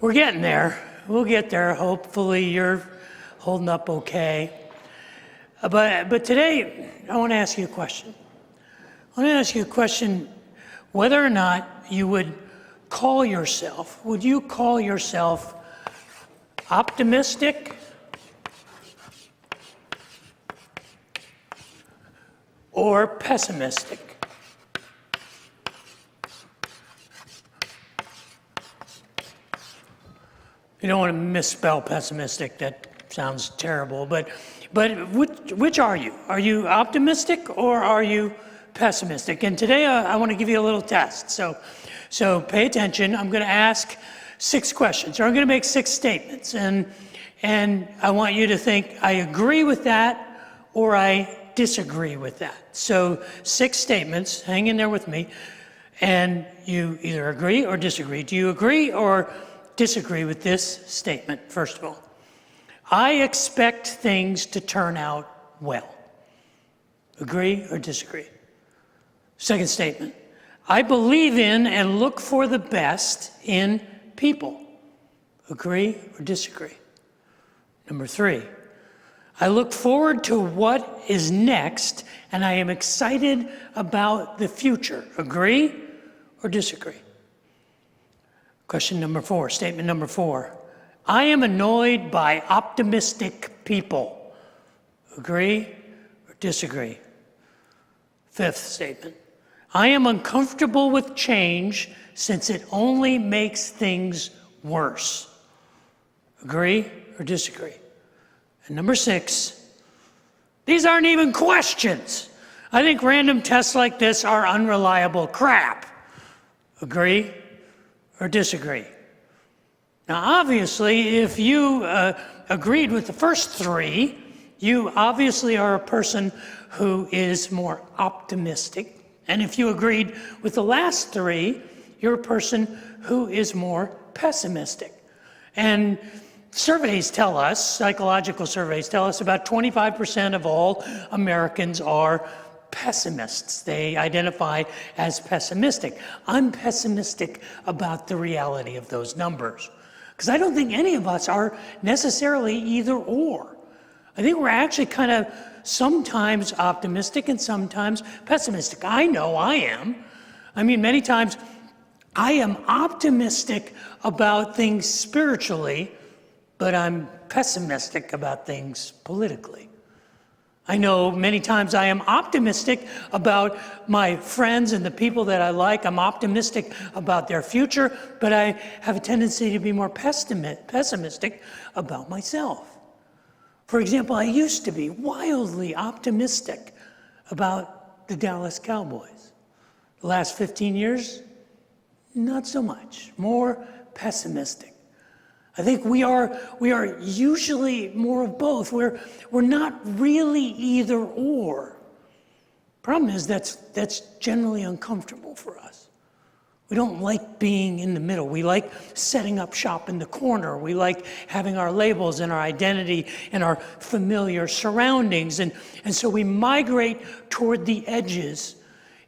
We're getting there. We'll get there. Hopefully you're holding up okay. But today, I want to ask you a question. I want to ask you a question, whether or not you would call yourself optimistic or pessimistic? You don't want to misspell pessimistic. That sounds terrible. But which are you? Are you optimistic or are you pessimistic? And today I want to give you a little test. So pay attention. I'm going to ask 6 questions, or I'm going to make 6 statements. And I want you to think, I agree with that or I disagree with that. So 6 statements. Hang in there with me. And you either agree or disagree. Do you agree or disagree with this statement? First of all, I expect things to turn out well. Agree or disagree? Second statement, I believe in and look for the best in people. Agree or disagree? Number 3, I look forward to what is next and I am excited about the future. Agree or disagree? Question number 4, statement number 4. I am annoyed by optimistic people. Agree or disagree? 5th statement. I am uncomfortable with change since it only makes things worse. Agree or disagree? And number 6, these aren't even questions. I think random tests like this are unreliable crap. Agree or disagree? Now, obviously, if you agreed with the first 3, you obviously are a person who is more optimistic. And if you agreed with the last 3, you're a person who is more pessimistic. And surveys tell us, psychological surveys tell us, about 25% of all Americans are pessimists. They identify as pessimistic. I'm pessimistic about the reality of those numbers, because I don't think any of us are necessarily either or. I think we're actually kind of sometimes optimistic and sometimes pessimistic. I know I am. I mean, many times I am optimistic about things spiritually, but I'm pessimistic about things politically. I know many times I am optimistic about my friends and the people that I like. I'm optimistic about their future, but I have a tendency to be more pessimistic about myself. For example, I used to be wildly optimistic about the Dallas Cowboys. The last 15 years, not so much, more pessimistic. I think we are usually more of both. We're not really either or. Problem is that's generally uncomfortable for us. We don't like being in the middle. We like setting up shop in the corner. We like having our labels and our identity and our familiar surroundings. And so we migrate toward the edges,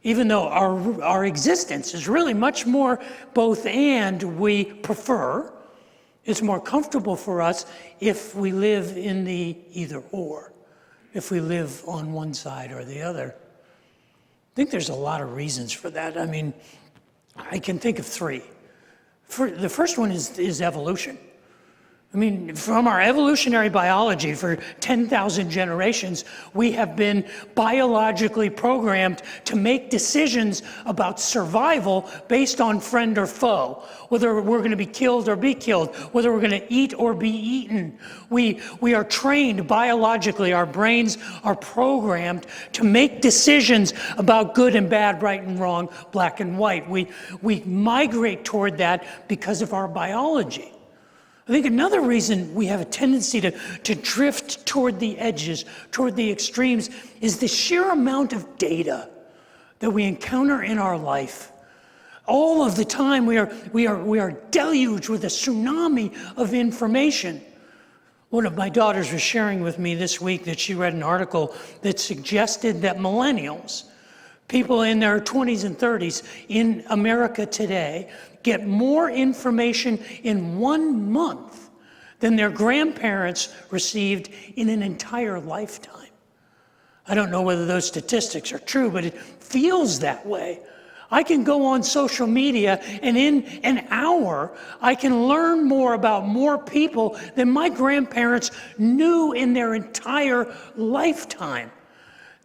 even though our existence is really much more both and. We prefer. It's more comfortable for us if we live in the either or, if we live on one side or the other. I think there's a lot of reasons for that. I mean, I can think of 3. The first one is evolution. I mean, from our evolutionary biology for 10,000 generations, we have been biologically programmed to make decisions about survival based on friend or foe, whether we're going to be killed or be killed, whether we're going to eat or be eaten. We are trained biologically. Our brains are programmed to make decisions about good and bad, right and wrong, black and white. We migrate toward that because of our biology. I think another reason we have a tendency to drift toward the edges, toward the extremes, is the sheer amount of data that we encounter in our life. All of the time we are deluged with a tsunami of information. One of my daughters was sharing with me this week that she read an article that suggested that millennials People in their 20s and 30s in America today get more information in 1 month than their grandparents received in an entire lifetime. I don't know whether those statistics are true, but it feels that way. I can go on social media, and in an hour, I can learn more about more people than my grandparents knew in their entire lifetime.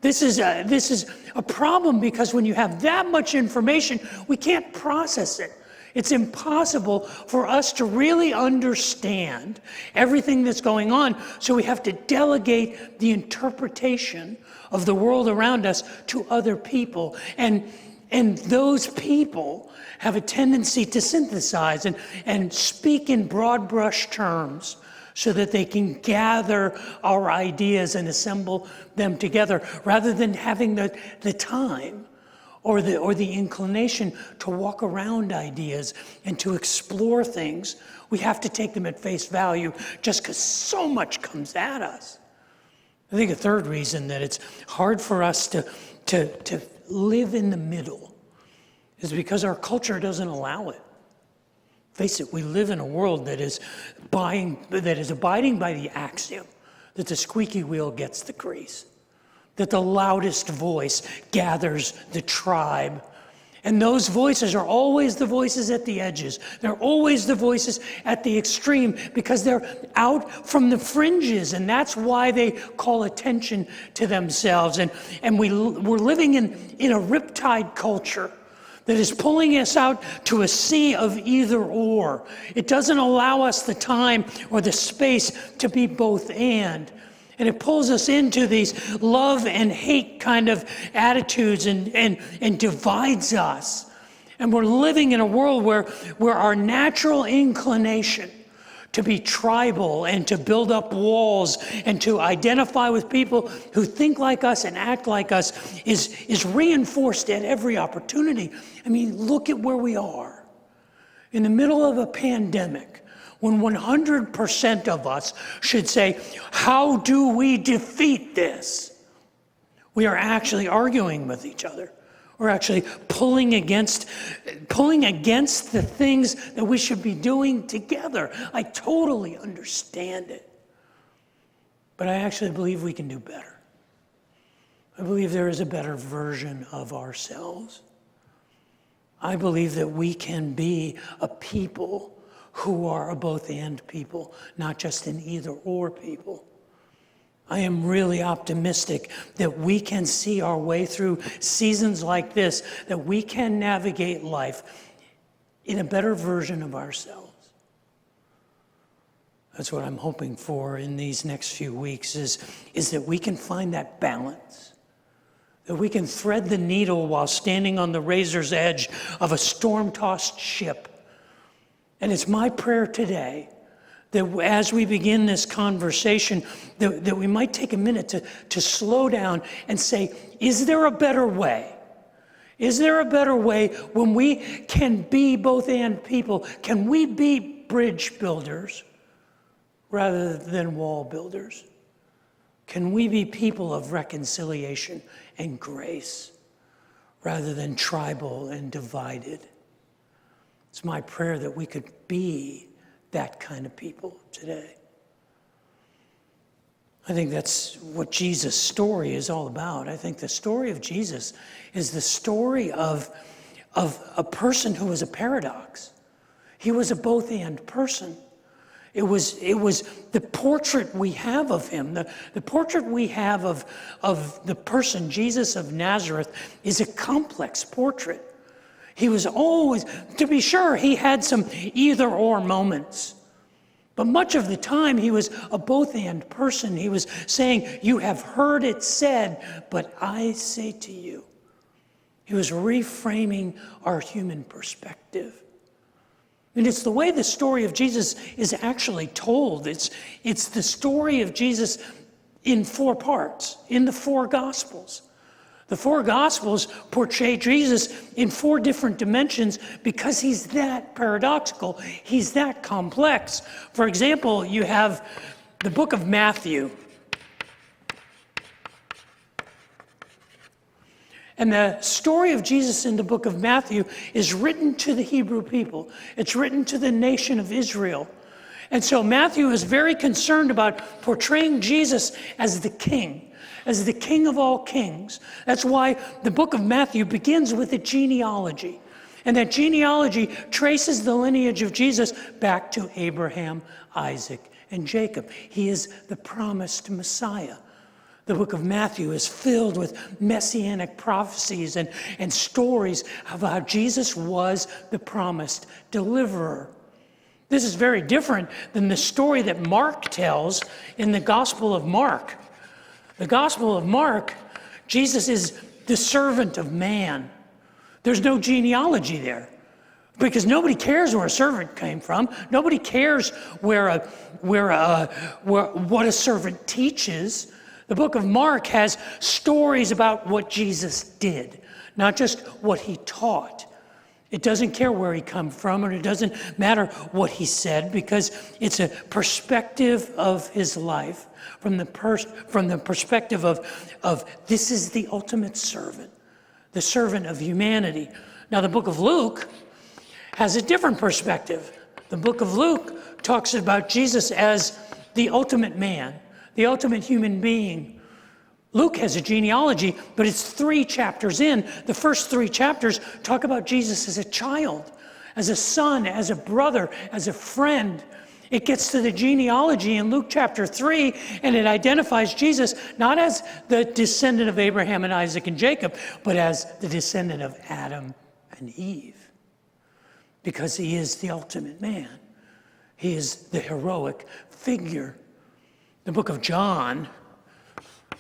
This is a problem, because when you have that much information, we can't process it. It's impossible for us to really understand everything that's going on, so we have to delegate the interpretation of the world around us to other people. And those people have a tendency to synthesize and speak in broad brush terms so that they can gather our ideas and assemble them together, rather than having the time or the inclination to walk around ideas and to explore things. We have to take them at face value just because so much comes at us. I think a third reason that it's hard for us to live in the middle is because our culture doesn't allow it. Face it, we live in a world that is abiding by the axiom that the squeaky wheel gets the grease, that the loudest voice gathers the tribe. And those voices are always the voices at the edges. They're always the voices at the extreme, because they're out from the fringes, and that's why they call attention to themselves. And we're living in a riptide culture that is pulling us out to a sea of either or. It doesn't allow us the time or the space to be both and. And it pulls us into these love and hate kind of attitudes and divides us. And we're living in a world where our natural inclination to be tribal and to build up walls and to identify with people who think like us and act like us is reinforced at every opportunity. I mean, look at where we are. In the middle of a pandemic, when 100% of us should say, how do we defeat this? We are actually arguing with each other. We're actually pulling against the things that we should be doing together. I totally understand it. But I actually believe we can do better. I believe there is a better version of ourselves. I believe that we can be a people who are a both and people, not just an either or people. I am really optimistic that we can see our way through seasons like this, that we can navigate life in a better version of ourselves. That's what I'm hoping for in these next few weeks, is that we can find that balance, that we can thread the needle while standing on the razor's edge of a storm-tossed ship. And it's my prayer today that as we begin this conversation, that we might take a minute to slow down and say, is there a better way? Is there a better way when we can be both and people? Can we be bridge builders rather than wall builders? Can we be people of reconciliation and grace rather than tribal and divided? It's my prayer that we could be that kind of people today. I think that's what Jesus' story is all about. I think the story of Jesus is the story of a person who was a paradox. He was a both and person. It was the portrait we have of him, the portrait we have of the person, Jesus of Nazareth, is a complex portrait. He was always, to be sure, he had some either or moments. But much of the time, he was a both and person. He was saying, you have heard it said, but I say to you. He was reframing our human perspective. And it's the way the story of Jesus is actually told. It's the story of Jesus in 4 parts, in the 4 Gospels. The 4 Gospels portray Jesus in 4 different dimensions because he's that paradoxical. He's that complex. For example, you have the book of Matthew. And the story of Jesus in the book of Matthew is written to the Hebrew people. It's written to the nation of Israel. And so Matthew is very concerned about portraying Jesus as the king of all kings. That's why the book of Matthew begins with a genealogy. And that genealogy traces the lineage of Jesus back to Abraham, Isaac, and Jacob. He is the promised Messiah. The book of Matthew is filled with messianic prophecies and stories of how Jesus was the promised deliverer. This is very different than the story that Mark tells in the Gospel of Mark. The Gospel of Mark, Jesus is the servant of man. There's no genealogy there because nobody cares where a servant came from. Nobody cares what a servant teaches. The book of Mark has stories about what Jesus did, not just what he taught. It doesn't care where he come from, and it doesn't matter what he said, because it's a perspective of his life from the perspective of this is the ultimate servant, the servant of humanity. Now, the book of Luke has a different perspective. The book of Luke talks about Jesus as the ultimate man, the ultimate human being. Luke has a genealogy, but it's 3 chapters in. The first 3 chapters talk about Jesus as a child, as a son, as a brother, as a friend. It gets to the genealogy in Luke chapter 3, and it identifies Jesus not as the descendant of Abraham and Isaac and Jacob, but as the descendant of Adam and Eve, because he is the ultimate man. He is the heroic figure. The book of John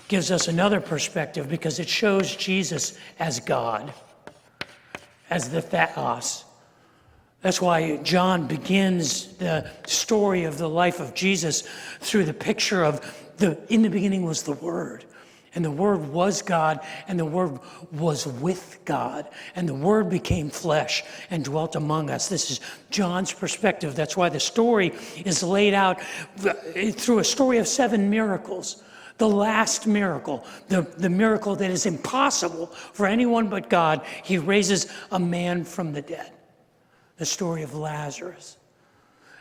gives us another perspective because it shows Jesus as God, as the Theos. That's why John begins the story of the life of Jesus through the picture of in the beginning was the Word, and the Word was God, and the Word was with God, and the Word became flesh and dwelt among us. This is John's perspective. That's why the story is laid out through a story of 7 miracles. The last miracle, the miracle that is impossible for anyone but God, he raises a man from the dead. The story of Lazarus.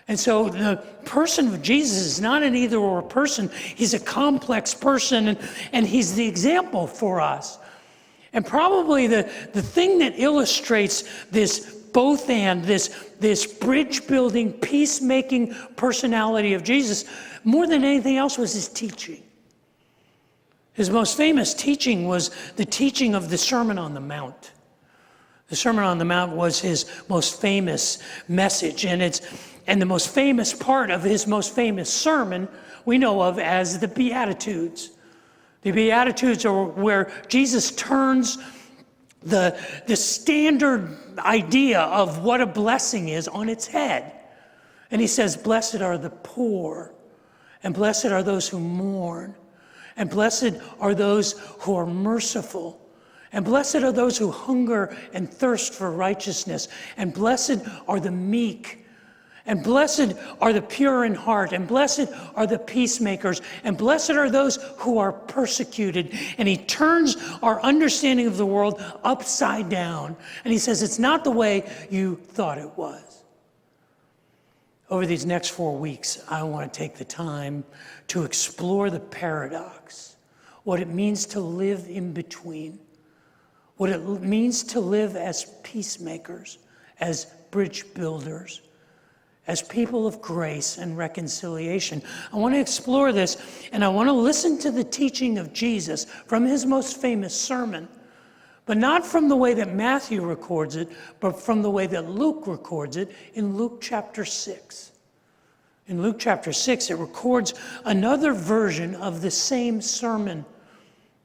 And so the person of Jesus is not an either-or person. He's a complex person, and he's the example for us. And probably the thing that illustrates this both and, this bridge-building, peacemaking personality of Jesus, more than anything else, was his teaching. His most famous teaching was the teaching of the Sermon on the Mount. The Sermon on the Mount was his most famous message, and the most famous part of his most famous sermon we know of as the Beatitudes. The Beatitudes are where Jesus turns the standard idea of what a blessing is on its head. And he says, "Blessed are the poor, and blessed are those who mourn, and blessed are those who are merciful. And blessed are those who hunger and thirst for righteousness. And blessed are the meek. And blessed are the pure in heart. And blessed are the peacemakers. And blessed are those who are persecuted." And he turns our understanding of the world upside down. And he says, it's not the way you thought it was. Over these next 4 weeks, I want to take the time to explore the paradox, what it means to live in between, what it means to live as peacemakers, as bridge builders, as people of grace and reconciliation. I want to explore this, and I want to listen to the teaching of Jesus from his most famous sermon, but not from the way that Matthew records it, but from the way that Luke records it in Luke chapter 6. In Luke chapter 6, it records another version of the same sermon.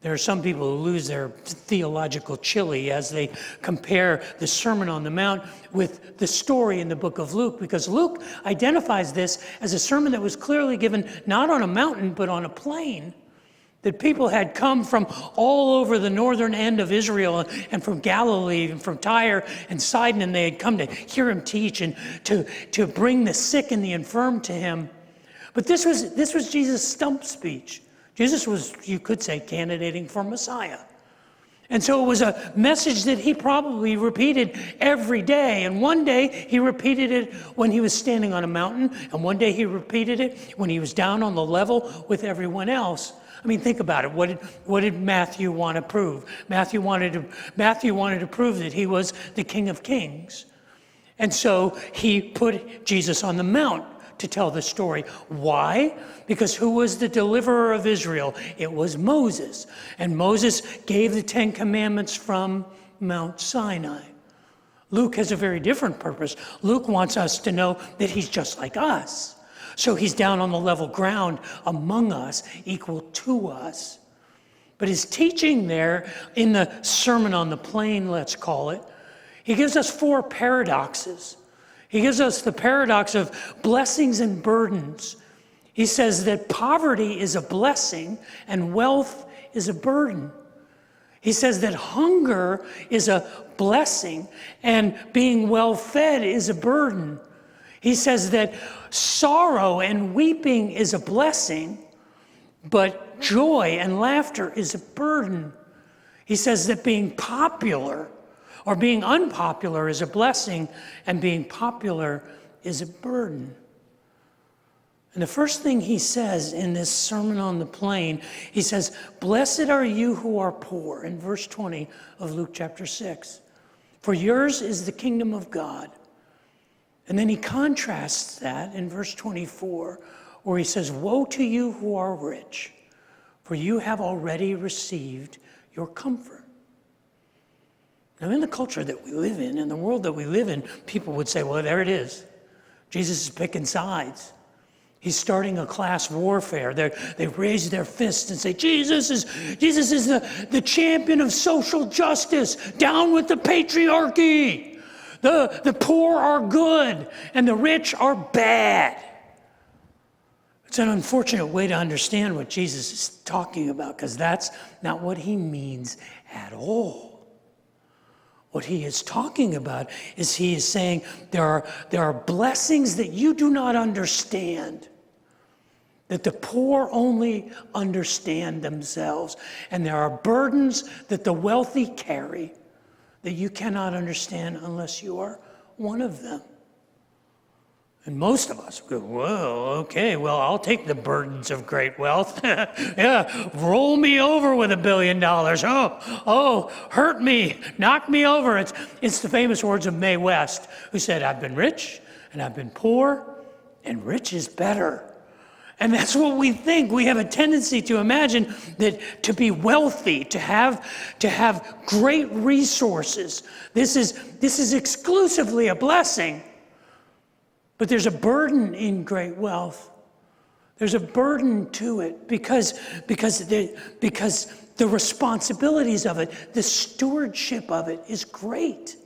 There are some people who lose their theological chili as they compare the Sermon on the Mount with the story in the book of Luke, because Luke identifies this as a sermon that was clearly given not on a mountain, but on a plain. That people had come from all over the northern end of Israel and from Galilee and from Tyre and Sidon, and they had come to hear him teach and to bring the sick and the infirm to him. But this was Jesus' stump speech. Jesus was, you could say, candidating for Messiah. And so it was a message that he probably repeated every day. And one day he repeated it when he was standing on a mountain. And one day he repeated it when he was down on the level with everyone else. I mean, think about it. What did Matthew want to prove? Matthew wanted to prove that he was the King of Kings. And so he put Jesus on the mount to tell the story. Why? Because who was the deliverer of Israel? It was Moses. And Moses gave the 10 Commandments from Mount Sinai. Luke has a very different purpose. Luke wants us to know that he's just like us. So he's down on the level ground among us, equal to us. But his teaching there in the Sermon on the Plain, let's call it, he gives us 4 paradoxes. He gives us the paradox of blessings and burdens. He says that poverty is a blessing and wealth is a burden. He says that hunger is a blessing and being well fed is a burden. He says that sorrow and weeping is a blessing, but joy and laughter is a burden. He says that being popular or being unpopular is a blessing, and being popular is a burden. And the first thing he says in this Sermon on the Plain, he says, "Blessed are you who are poor," in verse 20 of Luke chapter 6. "For yours is the kingdom of God." And then he contrasts that in verse 24, where he says, "Woe to you who are rich, for you have already received your comfort." Now, in the culture that we live in the world that we live in, people would say, well, there it is. Jesus is picking sides. He's starting a class warfare. They raise their fists and say, Jesus is the champion of social justice. Down with the patriarchy. The poor are good and the rich are bad. It's an unfortunate way to understand what Jesus is talking about, because that's not what he means at all. What he is talking about is he is saying there are blessings that you do not understand, that the poor only understand themselves. And there are burdens that the wealthy carry that you cannot understand unless you are one of them. And most of us go, whoa, okay, well, I'll take the burdens of great wealth. Yeah, roll me over with $1 billion. Oh, hurt me, knock me over. It's the famous words of Mae West, who said, I've been rich and I've been poor, and rich is better. And that's what we think. We have a tendency to imagine that to be wealthy, to have great resources, this is exclusively a blessing. But there's a burden in great wealth. There's a burden to it because the responsibilities of it, the stewardship of it is great.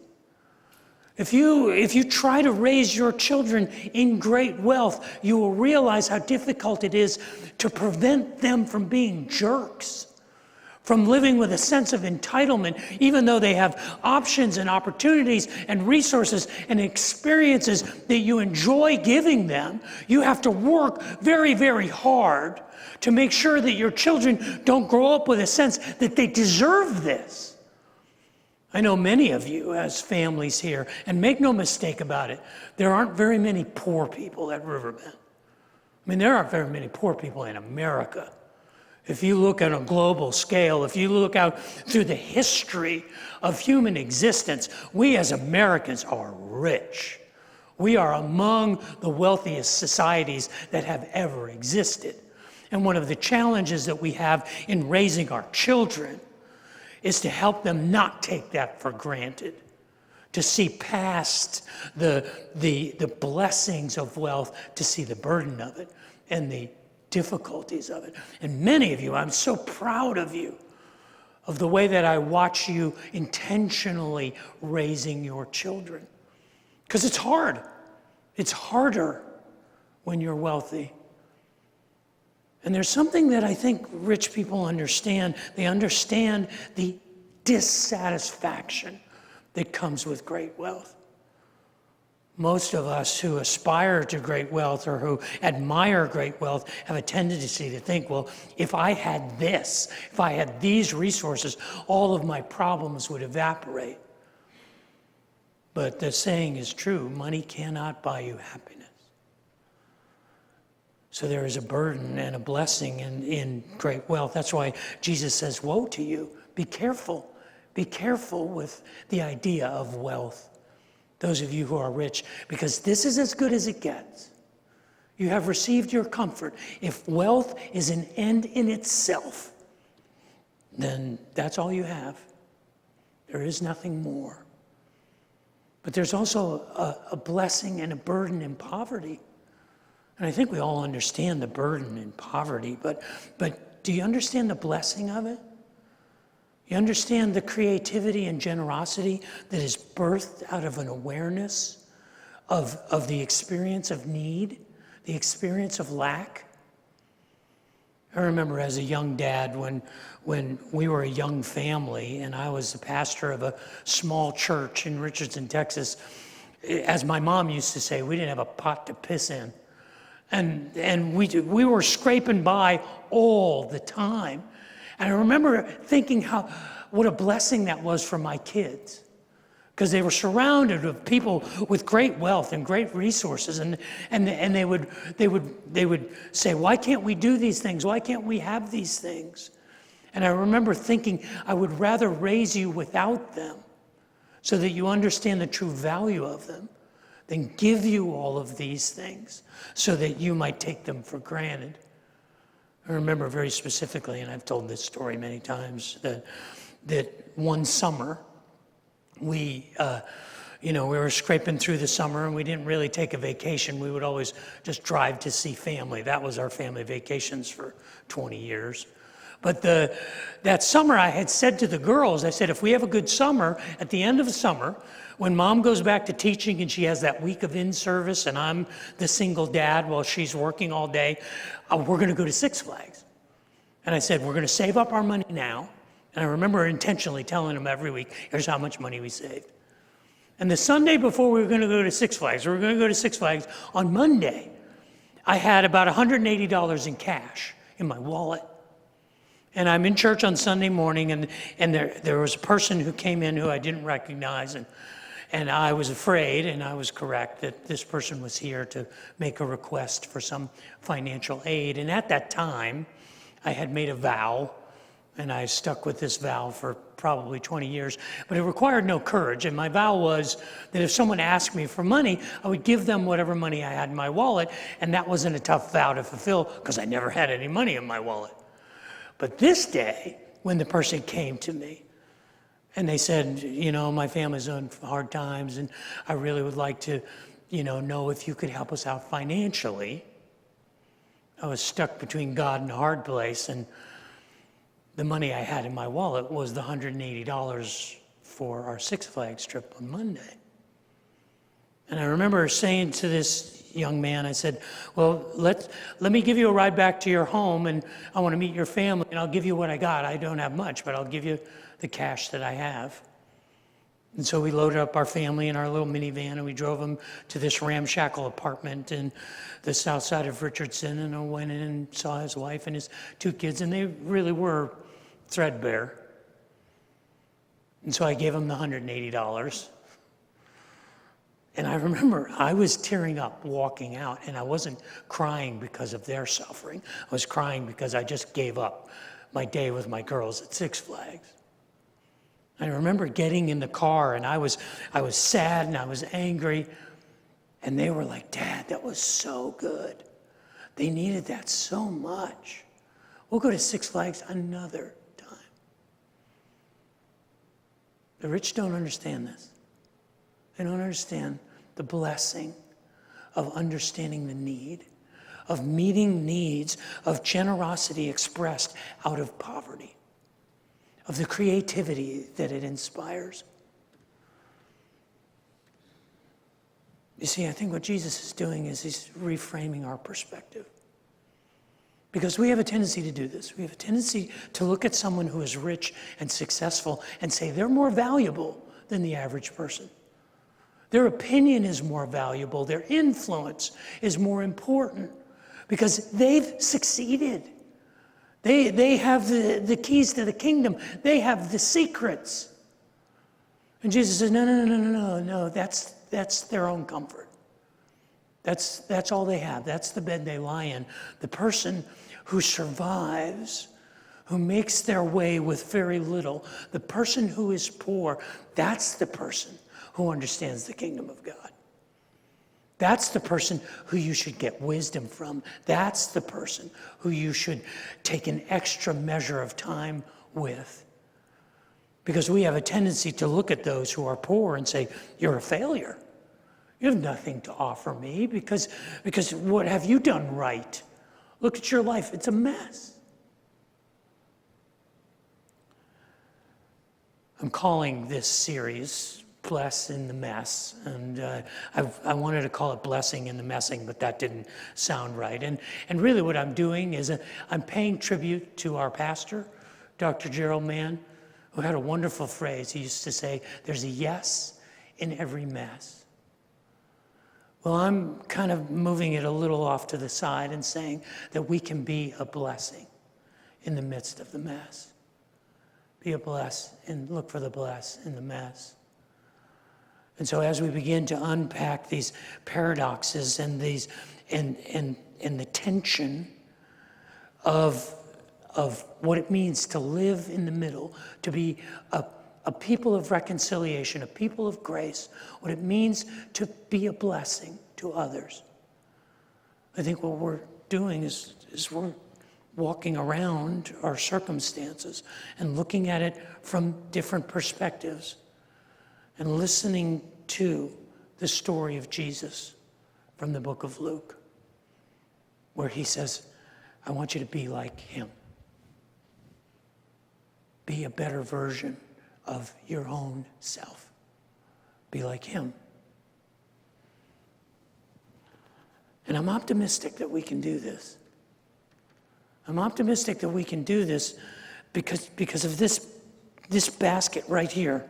If you try to raise your children in great wealth, you will realize how difficult it is to prevent them from being jerks, from living with a sense of entitlement, even though they have options and opportunities and resources and experiences that you enjoy giving them. You have to work very, very hard to make sure that your children don't grow up with a sense that they deserve this. I know many of you as families here, and make no mistake about it, there aren't very many poor people at Riverbend. I mean, there aren't very many poor people in America. If you look at a global scale, if you look out through the history of human existence, we as Americans are rich. We are among the wealthiest societies that have ever existed. And one of the challenges that we have in raising our children is to help them not take that for granted, to see past the blessings of wealth, to see the burden of it and the difficulties of it. And many of you, I'm so proud of you, of the way that I watch you intentionally raising your children. Because it's hard. It's harder when you're wealthy. And there's something that I think rich people understand. They understand the dissatisfaction that comes with great wealth. Most of us who aspire to great wealth or who admire great wealth have a tendency to think, well, if I had this, if I had these resources, all of my problems would evaporate. But the saying is true, money cannot buy you happiness. So there is a burden and a blessing in great wealth. That's why Jesus says, woe to you, be careful. Be careful with the idea of wealth. Those of you who are rich, because this is as good as it gets. You have received your comfort. If wealth is an end in itself, then that's all you have. There is nothing more. But there's also a blessing and a burden in poverty. And I think we all understand the burden in poverty, but do you understand the blessing of it? You understand the creativity and generosity that is birthed out of an awareness of the experience of need, the experience of lack? I remember as a young dad when we were a young family and I was the pastor of a small church in Richardson, Texas. As my mom used to say, we didn't have a pot to piss in. And we were scraping by all the time. And I remember thinking what a blessing that was for my kids, because they were surrounded with people with great wealth and great resources, and they would say, why can't we do these things? Why can't we have these things? And I remember thinking, I would rather raise you without them, so that you understand the true value of them, than give you all of these things, so that you might take them for granted. I remember very specifically, and I've told this story many times, that one summer we were scraping through the summer and we didn't really take a vacation. We would always just drive to see family. That was our family vacations for 20 years. But that summer I had said to the girls, I said, if we have a good summer, at the end of the summer, when mom goes back to teaching and she has that week of in-service and I'm the single dad while she's working all day, we're going to go to Six Flags. And I said, we're going to save up our money now. And I remember intentionally telling them every week, here's how much money we saved. And the Sunday before we were going to go to Six Flags, on Monday, I had about $180 in cash in my wallet. And I'm in church on Sunday morning, and there was a person who came in who I didn't recognize, and I was afraid, and I was correct, that this person was here to make a request for some financial aid. And at that time, I had made a vow, and I stuck with this vow for probably 20 years, but it required no courage. And my vow was that if someone asked me for money, I would give them whatever money I had in my wallet, and that wasn't a tough vow to fulfill because I never had any money in my wallet. But this day, when the person came to me and they said, my family's on hard times and I really would like to, know if you could help us out financially. I was stuck between God and a hard place, and the money I had in my wallet was the $180 for our Six Flags trip on Monday. And I remember saying to this young man, I said, well, let me give you a ride back to your home, and I want to meet your family, and I'll give you what I got. I don't have much, but I'll give you the cash that I have. And so we loaded up our family in our little minivan, and we drove them to this ramshackle apartment in the south side of Richardson, and I went in and saw his wife and his two kids, and they really were threadbare. And so I gave him the $180. And I remember I was tearing up walking out, and I wasn't crying because of their suffering. I was crying because I just gave up my day with my girls at Six Flags. I remember getting in the car, and I was sad and I was angry, and they were like, Dad, that was so good. They needed that so much. We'll go to Six Flags another time. The rich don't understand this. They don't understand the blessing of understanding the need, of meeting needs, of generosity expressed out of poverty, of the creativity that it inspires. You see, I think what Jesus is doing is he's reframing our perspective. Because we have a tendency to do this. We have a tendency to look at someone who is rich and successful and say they're more valuable than the average person. Their opinion is more valuable. Their influence is more important because they've succeeded. They have the keys to the kingdom. They have the secrets. And Jesus says, no, that's their own comfort. That's all they have. That's the bed they lie in. The person who survives, who makes their way with very little, the person who is poor, that's the person who understands the kingdom of God. That's the person who you should get wisdom from. That's the person who you should take an extra measure of time with. Because we have a tendency to look at those who are poor and say, you're a failure. You have nothing to offer me because what have you done right? Look at your life. It's a mess. I'm calling this series Bless in the Mess. And I wanted to call it Blessing in the Messing, but that didn't sound right. And really what I'm doing is I'm paying tribute to our pastor, Dr. Gerald Mann, who had a wonderful phrase. He used to say, there's a yes in every mess. Well, I'm kind of moving it a little off to the side and saying that we can be a blessing in the midst of the mess. Be a bless and look for the bless in the mess. And so as we begin to unpack these paradoxes and these and the tension of what it means to live in the middle, to be a people of reconciliation, a people of grace, what it means to be a blessing to others. I think what we're doing is we're walking around our circumstances and looking at it from different perspectives and listening to the story of Jesus from the book of Luke, where he says, I want you to be like him. Be a better version of your own self. Be like him. And I'm optimistic that we can do this. I'm optimistic that we can do this because of this basket right here.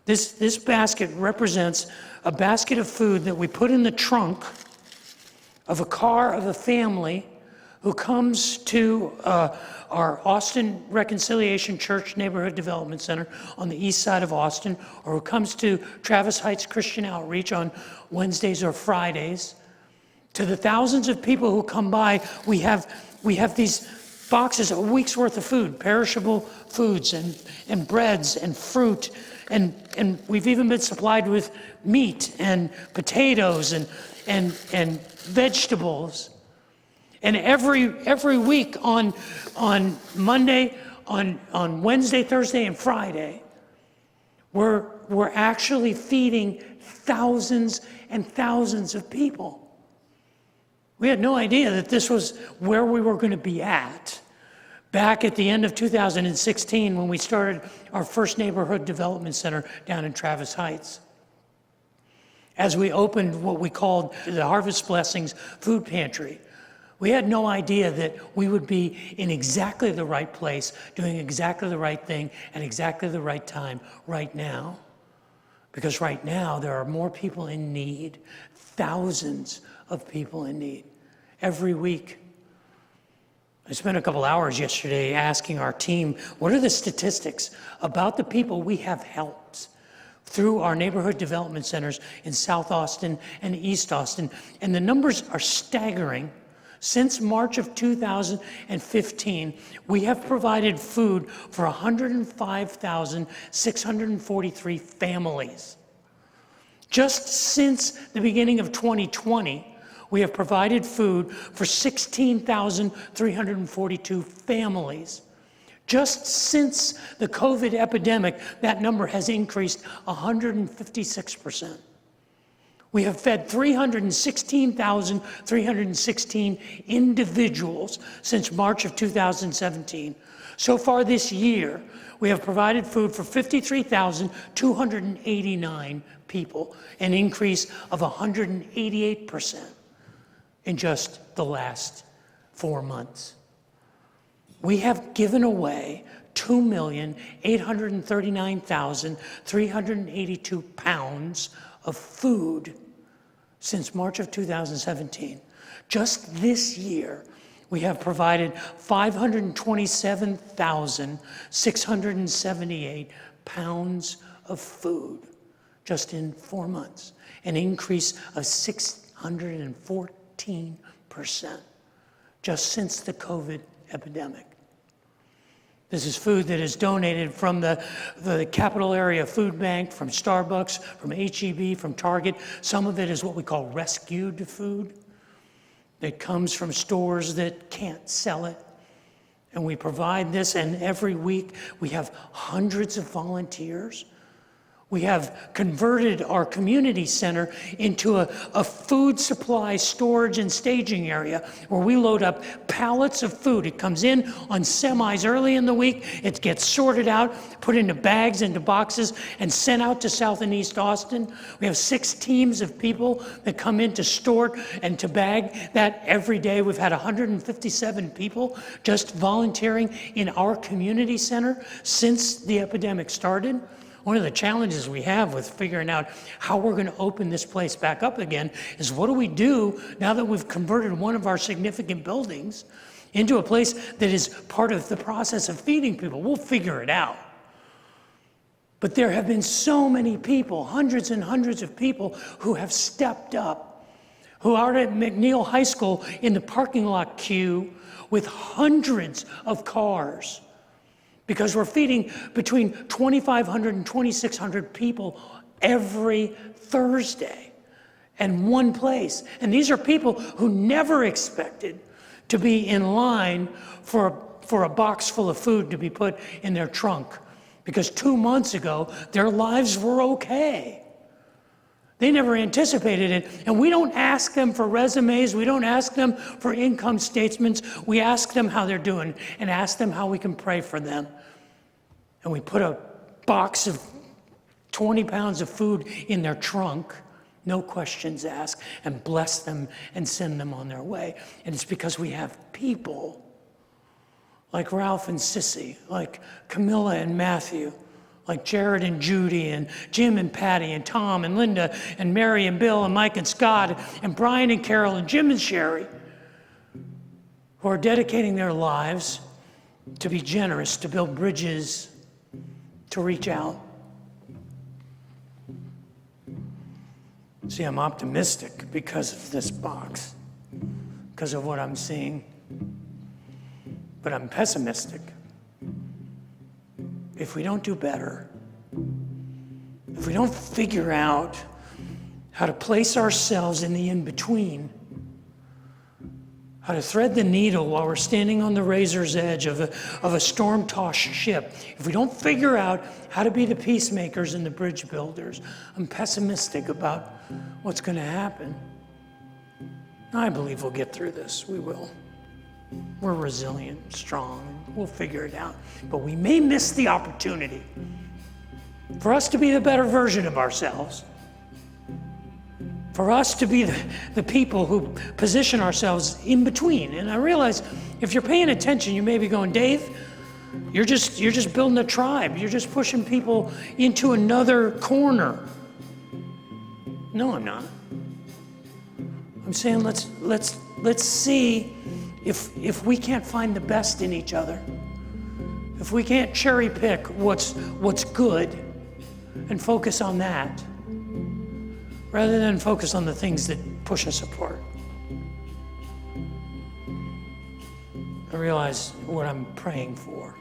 This basket represents a basket of food that we put in the trunk of a car of a family who comes to our Austin Reconciliation Church Neighborhood Development Center on the east side of Austin, or who comes to Travis Heights Christian Outreach on Wednesdays or Fridays. To the thousands of people who come by, we have these boxes, a week's worth of food, perishable foods and breads and fruit. And we've even been supplied with meat and potatoes and vegetables. And every week on Monday, on Wednesday, Thursday, and Friday, we're actually feeding thousands and thousands of people. We had no idea that this was where we were going to be at back at the end of 2016 when we started our first neighborhood development center down in Travis Heights. As we opened what we called the Harvest Blessings Food Pantry, we had no idea that we would be in exactly the right place, doing exactly the right thing at exactly the right time right now. Because right now there are more people in need, thousands of people in need every week. I spent a couple hours yesterday asking our team, what are the statistics about the people we have helped through our neighborhood development centers in South Austin and East Austin? And the numbers are staggering. Since March of 2015, we have provided food for 105,643 families. Just since the beginning of 2020, we have provided food for 16,342 families. Just since the COVID epidemic, that number has increased 156%. We have fed 316,316 individuals since March of 2017. So far this year, we have provided food for 53,289 people, an increase of 188% in just the last 4 months. We have given away 2,839,382 pounds of food since March of 2017. Just this year, we have provided 527,678 pounds of food just in 4 months, an increase of 614% just since the COVID epidemic. This is food that is donated from the Capital Area Food Bank, from Starbucks, from H-E-B, from Target. Some of it is what we call rescued food that comes from stores that can't sell it. And we provide this, and every week we have hundreds of volunteers. We have converted our community center into a food supply storage and staging area where we load up pallets of food. It comes in on semis early in the week. It gets sorted out, put into bags, into boxes, and sent out to South and East Austin. We have 6 teams of people that come in to store and to bag that every day. We've had 157 people just volunteering in our community center since the epidemic started. One of the challenges we have with figuring out how we're going to open this place back up again is, what do we do now that we've converted one of our significant buildings into a place that is part of the process of feeding people? We'll figure it out. But there have been so many people, hundreds and hundreds of people, who have stepped up, who are at McNeil High School in the parking lot queue with hundreds of cars, because we're feeding between 2,500 and 2,600 people every Thursday in one place. And these are people who never expected to be in line for a box full of food to be put in their trunk, because 2 months ago, their lives were okay. They never anticipated it. And we don't ask them for resumes. We don't ask them for income statements. We ask them how they're doing and ask them how we can pray for them. And we put a box of 20 pounds of food in their trunk, no questions asked, and bless them and send them on their way. And it's because we have people like Ralph and Sissy, like Camilla and Matthew, like Jared and Judy, and Jim and Patty, and Tom and Linda, and Mary and Bill, and Mike and Scott, and Brian and Carol, and Jim and Sherry, who are dedicating their lives to be generous, to build bridges, to reach out. See, I'm optimistic because of this box, because of what I'm seeing. But I'm pessimistic. If we don't do better, if we don't figure out how to place ourselves in the in-between, how to thread the needle while we're standing on the razor's edge of a storm-tossed ship, if we don't figure out how to be the peacemakers and the bridge builders, I'm pessimistic about what's going to happen. I believe we'll get through this. We will. We're resilient, strong, we'll figure it out. But we may miss the opportunity for us to be the better version of ourselves, for us to be the people who position ourselves in between. And I realize if you're paying attention, you may be going, Dave, you're just building a tribe. You're just pushing people into another corner. No, I'm not. I'm saying let's see if we can't find the best in each other, if we can't cherry pick what's good and focus on that, rather than focus on the things that push us apart. I realize what I'm praying for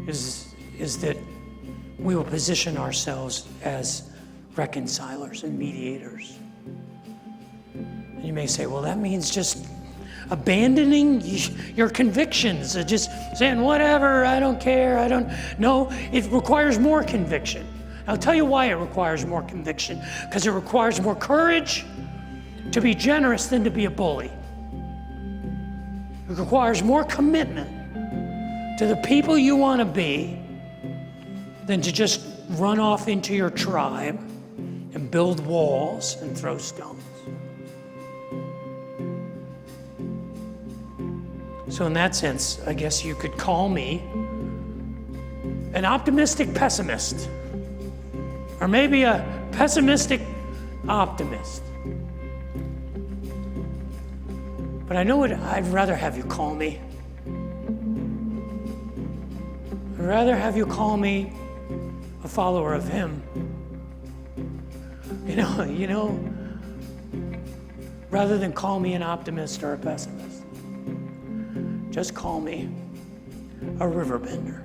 is that we will position ourselves as reconcilers and mediators. And you may say, well, that means just abandoning your convictions, just saying, whatever, I don't care, No, it requires more conviction. I'll tell you why it requires more conviction, because it requires more courage to be generous than to be a bully. It requires more commitment to the people you want to be than to just run off into your tribe and build walls and throw stones. So in that sense, I guess you could call me an optimistic pessimist, or maybe a pessimistic optimist. But I know what I'd rather have you call me. I'd rather have you call me a follower of him. You know, rather than call me an optimist or a pessimist. Just call me a riverbender.